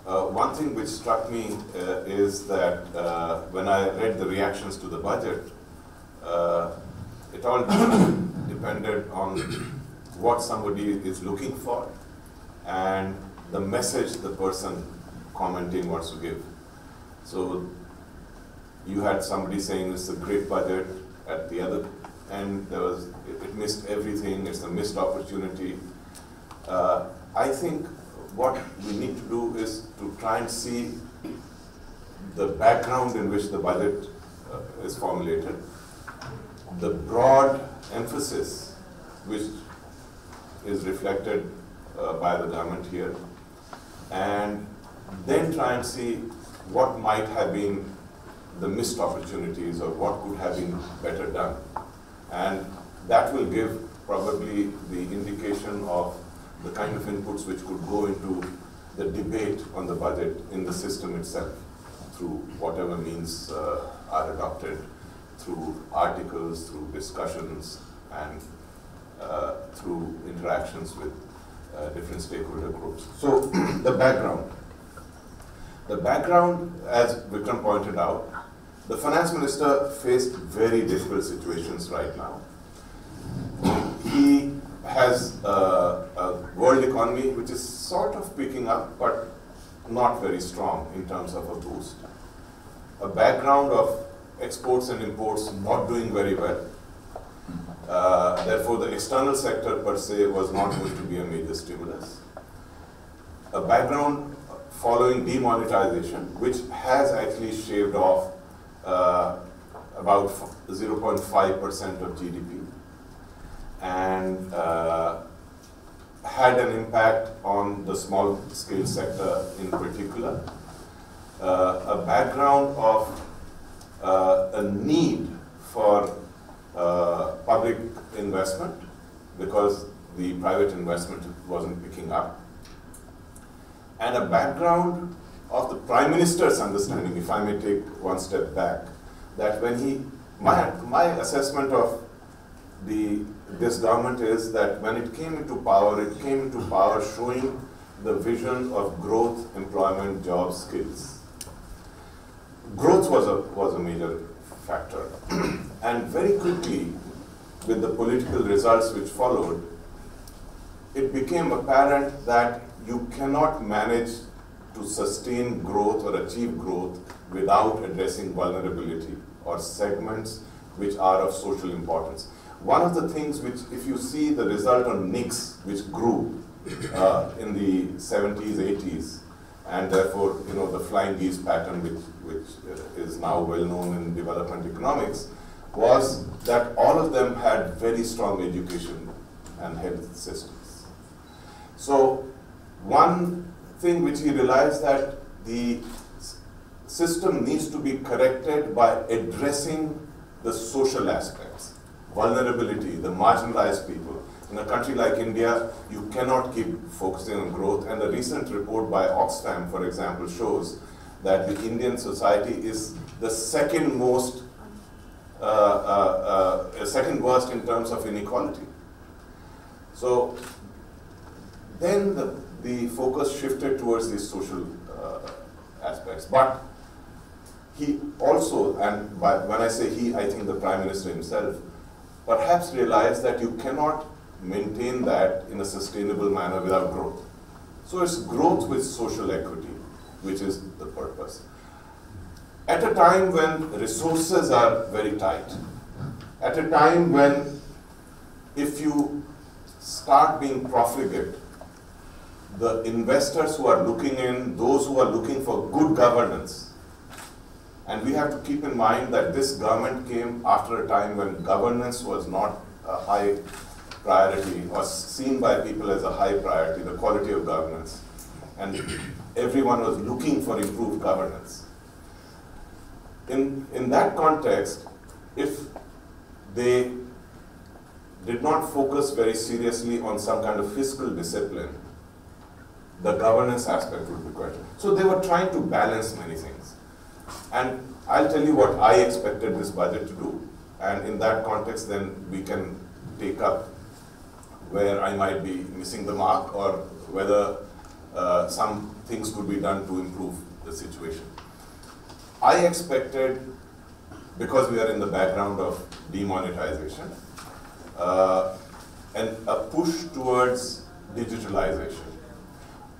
One thing which struck me is that when I read the reactions to the budget, it all depended on what somebody is looking for and the message the person commenting wants to give. So you had somebody saying it's a great budget. At the other end, it missed everything. It's a missed opportunity. I think what we need to do is to try and see the background in which the budget is formulated, the broad emphasis which is reflected by the government here, and then try and see what might have been the missed opportunities or what could have been better done. And that will give probably the indication of the kind of inputs which could go into the debate on the budget in the system itself through whatever means are adopted, through articles, through discussions, and through interactions with different stakeholder groups. So the background. The background, as Vikram pointed out, the finance minister faced very difficult situations right now. He has a world economy which is sort of picking up, but not very strong in terms of a boost. A background of exports and imports not doing very well. Therefore, the external sector per se was not going to be a major stimulus. A background following demonetization, which has actually shaved off about 0.5% of GDP and had an impact on the small scale sector in particular. A background of a need for public investment because the private investment wasn't picking up. And a background of the Prime Minister's understanding, if I may take one step back, that when my assessment of this government is that when it came into power showing the vision of growth, employment, jobs, skills. Growth was a major factor. And very quickly, with the political results which followed, it became apparent that you cannot manage to sustain growth or achieve growth without addressing vulnerability or segments which are of social importance. One of the things which, if you see the result on NICS, which grew in the 70s, 80s, and therefore, the flying geese pattern, which is now well known in development economics, was that all of them had very strong education and health systems. So one thing which he realized that the system needs to be corrected by addressing the social aspects, vulnerability, the marginalized people. In a country like India, you cannot keep focusing on growth. And the recent report by Oxfam, for example, shows that the Indian society is the second worst in terms of inequality. So then the focus shifted towards these social aspects. But he also, and when I say he, I think the Prime Minister himself, perhaps realized that you cannot maintain that in a sustainable manner without growth. So it's growth with social equity, which is the purpose. At a time when resources are very tight, at a time when if you start being profligate, the investors who are looking in, those who are looking for good governance, and we have to keep in mind that this government came after a time when governance was not a high priority, was seen by people as a high priority, the quality of governance, and everyone was looking for improved governance. In that context, if they did not focus very seriously on some kind of fiscal discipline, the governance aspect would be questioned. So they were trying to balance many things. And I'll tell you what I expected this budget to do. And in that context, then we can take up where I might be missing the mark or whether some things could be done to improve the situation. I expected, because we are in the background of demonetization, and a push towards digitalization.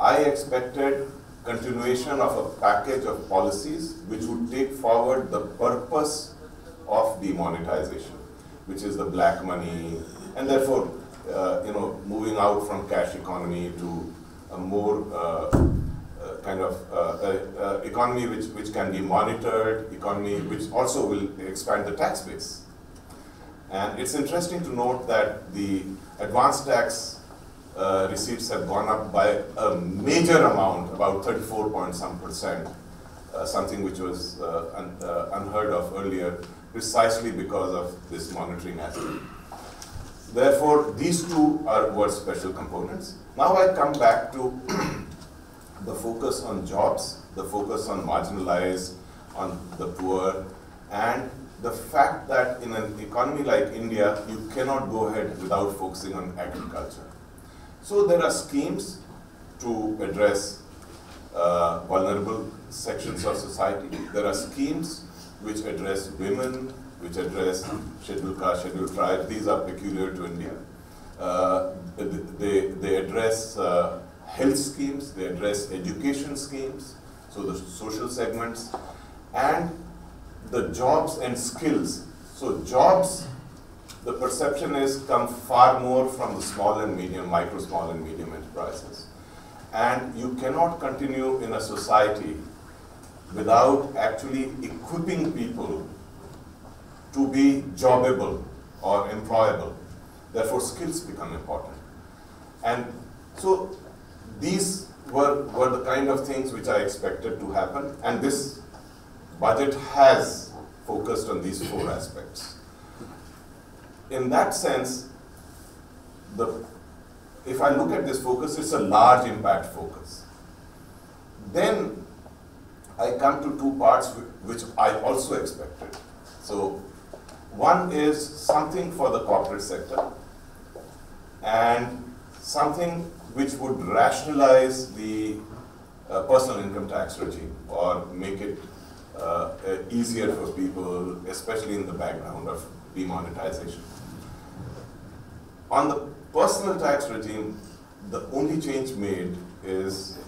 I expected continuation of a package of policies which would take forward the purpose of demonetization, which is the black money, and therefore, moving out from cash economy to a more kind of economy which can be monitored, economy which also will expand the tax base. And it's interesting to note that the advanced tax receipts have gone up by a major amount, about 34-point-some%, something which was unheard of earlier, precisely because of this monitoring aspect. Therefore, these two were special components. Now I come back to the focus on jobs, the focus on marginalized, on the poor, and the fact that in an economy like India, you cannot go ahead without focusing on agriculture. So there are schemes to address vulnerable sections of society. There are schemes which address women, which address scheduled caste, scheduled tribe. These are peculiar to India. They address health schemes, they address education schemes, so the social segments, and the jobs and skills. So jobs, the perception is, come far more from the small and medium, micro, small and medium enterprises. And you cannot continue in a society without actually equipping people to be jobbable or employable. Therefore, skills become important. And so these were the kind of things which I expected to happen, and this budget has focused on these four aspects. In that sense, if I look at this focus, it's a large impact focus. Then I come to two parts which I also expected. So one is something for the corporate sector and something which would rationalize the personal income tax regime or make it easier for people, especially in the background of demonetization. On the personal tax regime, the only change made is,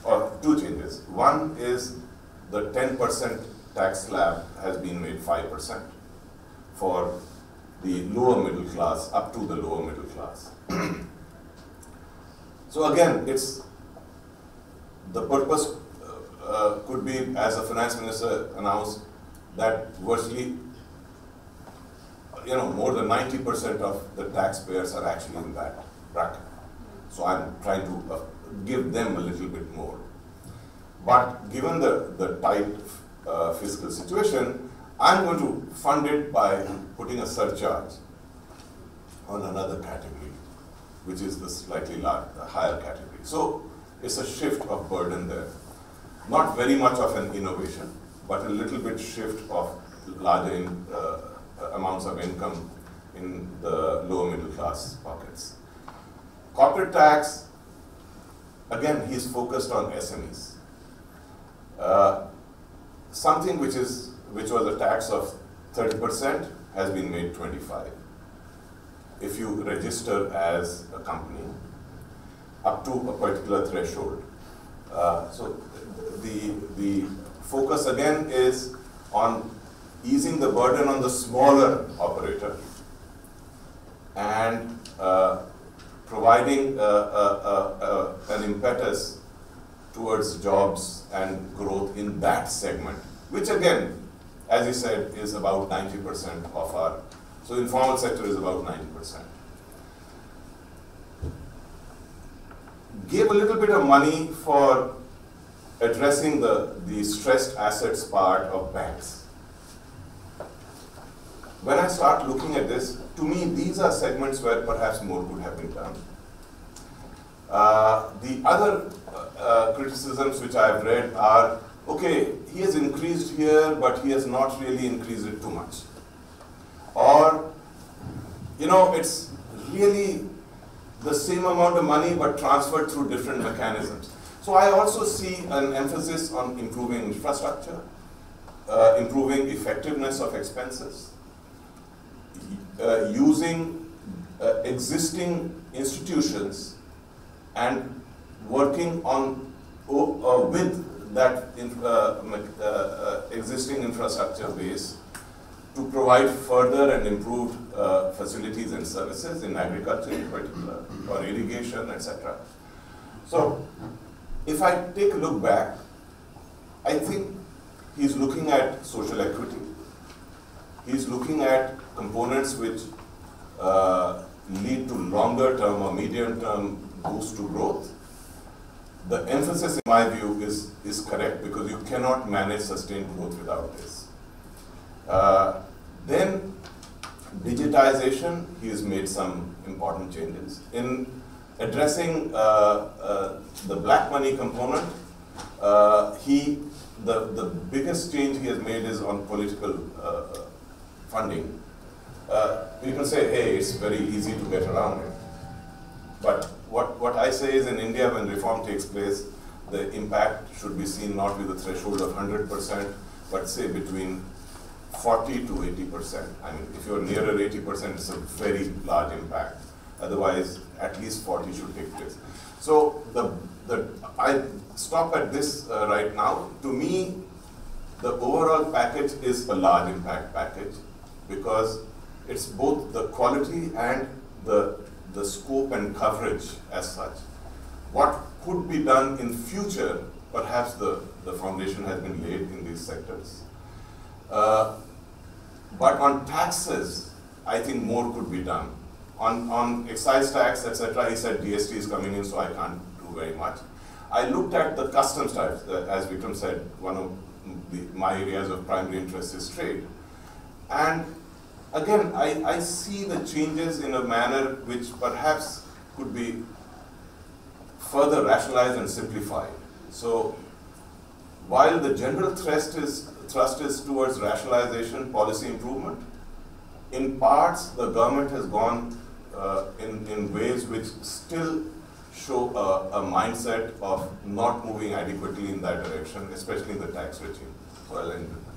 or two changes. One is the 10% tax slab has been made 5% for the lower middle class, up to the lower middle class. So again, it's the purpose could be, as the finance minister announced, that virtually more than 90% of the taxpayers are actually in that bracket. So I'm trying to give them a little bit more. But given the tight fiscal situation, I'm going to fund it by putting a surcharge on another category, which is the slightly higher category. So it's a shift of burden there. Not very much of an innovation, but a little bit shift of larger amounts of income in the lower middle class pockets. Corporate tax, again, he's focused on SMEs. Something which was a tax of 30% has been made 25%. If you register as a company up to a particular threshold. So the focus again is on easing the burden on the smaller operator and providing an impetus towards jobs and growth in that segment, which again, as you said, is about 90% of our, so informal sector is about 90%. Gave a little bit of money for addressing the stressed assets part of banks. When I start looking at this, to me, these are segments where perhaps more could have been done. The other criticisms which I've read are, okay, he has increased here, but he has not really increased it too much. Or, it's really the same amount of money, but transferred through different mechanisms. So I also see an emphasis on improving infrastructure, improving effectiveness of expenses, using existing institutions and working on with that existing infrastructure base to provide further and improved facilities and services in agriculture in particular, or irrigation, etc. So, if I take a look back, I think he's looking at social equity. He's looking at components which lead to longer term or medium term boost to growth. The emphasis, in my view, is correct, because you cannot manage sustained growth without this. Then digitization, he has made some important changes. In addressing the black money component, the biggest change he has made is on political funding. People say, hey, it's very easy to get around it. But what I say is, in India, when reform takes place, the impact should be seen not with a threshold of 100%, but say between 40 to 80%. I mean, if you're nearer 80%, it's a very large impact. Otherwise, at least 40 should take place. So I stop at this right now. To me, the overall package is a large impact package, because it's both the quality and the scope and coverage as such. What could be done in future, perhaps the foundation has been laid in these sectors. But on taxes, I think more could be done. On excise tax, etc., he said GST is coming in, so I can't do very much. I looked at the customs types. As Vikram said, one of my areas of primary interest is trade. And again, I see the changes in a manner which perhaps could be further rationalized and simplified. So while the general thrust is towards rationalization, policy improvement, in parts the government has gone in ways which still show a mindset of not moving adequately in that direction, especially in the tax regime. So I'll end with that.